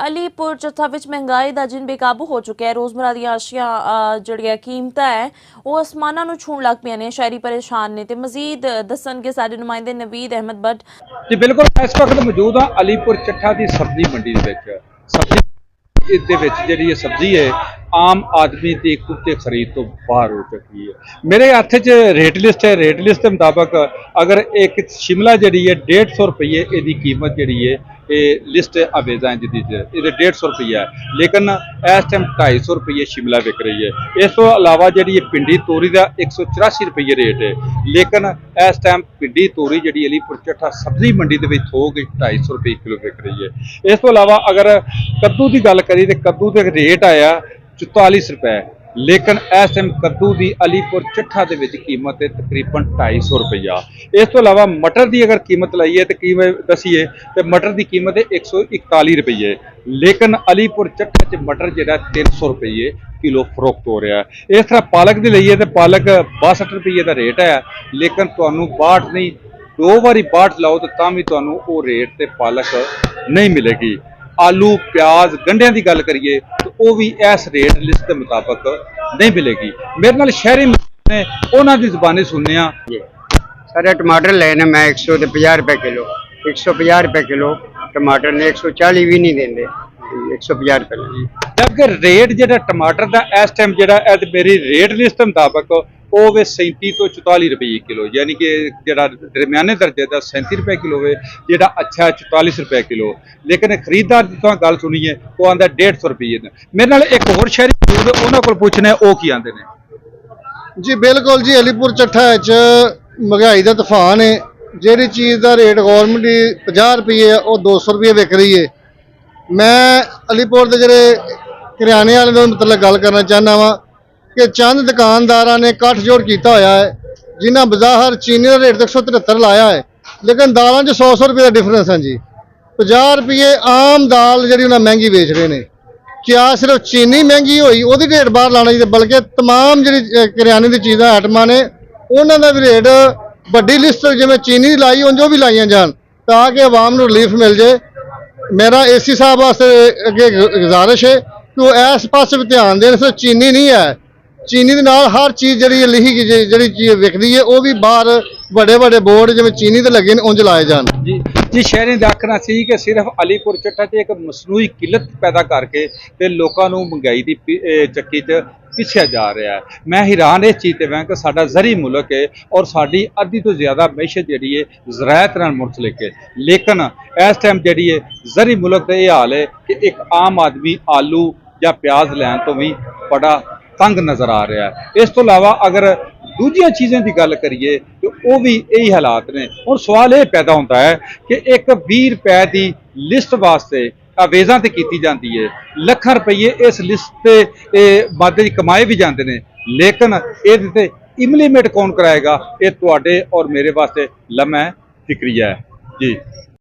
ਅਲੀਪੁਰ ਜੱਥਾ ਵਿੱਚ ਮਹਿੰਗਾਈ ਦਾ ਜਿੰਨ ਬੇਕਾਬੂ ਹੋ ਚੁੱਕਿਆ ਹੈ। ਰੋਜ਼ਮਰਾ ਦੀਆਂ ਅਸ਼ੀਆਂ ਜਿਹੜੀਆਂ ਕੀਮਤਾਂ ਹੈ ਉਹ ਅਸਮਾਨਾਂ ਨੂੰ ਛੂਹਣ ਲੱਗ ਪਈਆਂ ਨੇ। ਸ਼ਹਿਰੀ ਪਰੇਸ਼ਾਨ ਨੇ ਤੇ ਮਜ਼ੀਦ ਦੱਸਣਗੇ ਸਾਡੇ ਨੁਮਾਇੰਦੇ ਨਵੀਦ ਅਹਿਮਦ ਬੱਟ। ਜੀ ਬਿਲਕੁਲ, ਇਸ ਵਕਤ ਮੌਜੂਦ ਹਾਂ ਅਲੀਪੁਰ ਚੱਠਾ ਦੀ ਸਬਜ਼ੀ ਮੰਡੀ ਦੇ ਵਿੱਚ। ਸਬਜ਼ੀ ਦੇ ਵਿੱਚ ਜਿਹੜੀ ਇਹ ਸਬਜ਼ੀ ਹੈ ਆਮ ਆਦਮੀ ਦੀ ਕੁੱਤੇ ਖਰੀਦ ਤੋਂ ਬਾਹਰ ਹੋ ਚੁੱਕੀ ਹੈ। ਮੇਰੇ ਹੱਥ 'ਚ ਰੇਟ ਲਿਸਟ ਹੈ। ਰੇਟ ਲਿਸਟ ਦੇ ਮੁਤਾਬਕ ਅਗਰ ਇੱਕ ਸ਼ਿਮਲਾ ਜਿਹੜੀ ਹੈ 150 ਰੁਪਏ ਇਹਦੀ ਕੀਮਤ ਜਿਹੜੀ ਹੈ ਇਹ ਲਿਸਟ ਅਵੇਜ਼ਾ ਜਿਹਦੀ ਇਹਦੇ 150 ਰੁਪਈਆ ਹੈ, ਲੇਕਿਨ ਇਸ ਟਾਈਮ 250 ਰੁਪਏ ਸ਼ਿਮਲਾ ਵਿਕ ਰਹੀ ਹੈ। ਇਸ ਤੋਂ ਇਲਾਵਾ ਜਿਹੜੀ ਇਹ ਪਿੰਡੀ ਤੋਰੀ ਦਾ 184 ਰੁਪਏ ਰੇਟ ਹੈ, ਲੇਕਿਨ ਇਸ ਟਾਈਮ ਪਿੰਡੀ ਤੋਰੀ ਜਿਹੜੀ ਅਲੀਪੁਰ ਚੱਠਾ ਸਬਜ਼ੀ ਮੰਡੀ ਦੇ ਵਿੱਚ ਹੋ ਗਈ 250 ਰੁਪਏ ਕਿਲੋ ਵਿਕ ਰਹੀ ਹੈ। ਇਸ ਤੋਂ ਇਲਾਵਾ ਅਗਰ ਕੱਦੂ ਦੀ ਗੱਲ ਕਰੀਏ ਤਾਂ ਕੱਦੂ ਦੇ ਰੇਟ ਆਇਆ 44 ਰੁਪਏ, ਲੇਕਿਨ ਇਸ ਟਾਈਮ ਕੱਦੂ ਦੀ ਅਲੀਪੁਰ ਚੱਠਾ ਦੇ ਵਿੱਚ ਕੀਮਤ ਹੈ ਤਕਰੀਬਨ 250 ਰੁਪਈਆ। ਇਸ ਤੋਂ ਇਲਾਵਾ ਮਟਰ ਦੀ ਅਗਰ ਕੀਮਤ ਲਾਈਏ ਤਾਂ ਕਿਵੇਂ ਦੱਸੀਏ ਤੇ ਮਟਰ ਦੀ ਕੀਮਤ ਹੈ 141 ਰੁਪਏ, ਲੇਕਿਨ ਅਲੀਪੁਰ ਚੱਠਾ 'ਚ ਮਟਰ ਜਿਹੜਾ 300 ਰੁਪਏ ਕਿਲੋ ਫਰੋਖਤ ਹੋ ਰਿਹਾ ਹੈ। ਇਸ ਤਰ੍ਹਾਂ ਪਾਲਕ ਦੀ ਲਈਏ ਤਾਂ ਪਾਲਕ 62 ਰੁਪਏ ਦਾ ਰੇਟ ਹੈ, ਲੇਕਿਨ ਤੁਹਾਨੂੰ 62 ਨਹੀਂ 2 ਵਾਰੀ 62 ਲਾਓ ਤਾਂ ਵੀ ਤੁਹਾਨੂੰ ਉਹ ਰੇਟ ਤੇ ਪਾਲਕ ਨਹੀਂ ਮਿਲੇਗੀ। ਆਲੂ ਪਿਆਜ਼ ਗੰਢਿਆਂ ਦੀ ਗੱਲ ਕਰੀਏ ਤਾਂ ਉਹ ਵੀ ਇਸ ਰੇਟ ਲਿਸਟ ਦੇ ਮੁਤਾਬਕ नहीं मिलेगी। मेरे नाल शहरी ने उन्होंने ज़बानी सुनने सारे टमाटर लेने मैं 150 रुपए किलो 150 रुपए किलो टमाटर ने 140 भी नहीं देंगे 150 रुपए। जबकि रेट जो टमाटर का इस टाइम जो मेरी रेट लिस्ट के मुताबक वो 37 तो 44 रुपए किलो, यानी कि जो दरमियाने दर्जे का 37 रुपए किलो है, जो अच्छा 44 रुपए किलो, लेकिन खरीददार जितना गल सुनीए वो आंदा 150 रुपये। मेरे नाल एक होर शहरी मौजूद है, उन्होंने को पूछना वो की आंदे ने। जी बिल्कुल जी, अलीपुर ਚੱਠਾ महंगाई का तूफान है। जी चीज़ का रेट गौरमेंट की 50 रुपये है वो 200 रुपये विक रही है। मैं अलीपुर के जोड़े करियाने वाले मतलब गल करना चाहना वा कि चंद दुकानदार ने गठजोड़ किया होया है, जिन्हें बाजार चीनी का रेट 173 लाया है, लेकिन दालों 100 रुपये का डिफरेंस है जी। 50 रुपये आम दाल जी उन्हें महंगी बेच रहे हैं। क्या सिर्फ चीनी महंगी हुई वो रेट बाहर लाना चाहिए, बल्कि तमाम जी करियाने की चीज़ा आइटम ने उन्होंने भी रेट बड़ी लिस्ट जिमें चीनी लाई उंज भी लाइया जान ताकि आवाम को रिलीफ मिल जाए। मेरा एसी साहब वास्ते अगे गुजारिश है कि वो इस पास भी ध्यान दें। सिर्फ चीनी नहीं है, चीनी के नाल हर चीज़ जी लिखी जी चीज़ विकती है वो भी बाहर बड़े बड़े बोर्ड जिमें चीनी के लगे उंज लाए जान। जी जी, शहरी का आखना सी कि सिर्फ अलीपुर ਚੱਠਾ 'ਚ एक मसनूई किल्लत पैदा करके ते लोगों को महंगाई की ਚੱਕੀ 'ਚ पिछया जा रहा है। मैं हैरान इस चीज़ पर कि साडा ज़री मुल्क है और साड़ी अद्धी तो ज़्यादा मैशत जी है ज़रायत नाल मुंसलिक है, लेकिन इस टाइम जी है ज़री मुल्क का यह हाल है कि एक आम आदमी आलू या प्याज लैन तो भी बड़ा तंग नज़र आ रहा है। इस तो इलावा अगर दूजिया चीज़ों की गल करिए तो वह भी यही हालात ने। और सवाल ये पैदा होता है कि एक 20 रुपए की लिस्ट वास्ते अवेज़ा तो की जाती है, ਲੱਖਾਂ रुपये इस लिस्ट से वादे कमाए भी जाते हैं, लेकिन ये इंप्लीमेंट कौन कराएगा? ये तुहाडे और मेरे वास्ते लम्हा फिक्रिया है जी।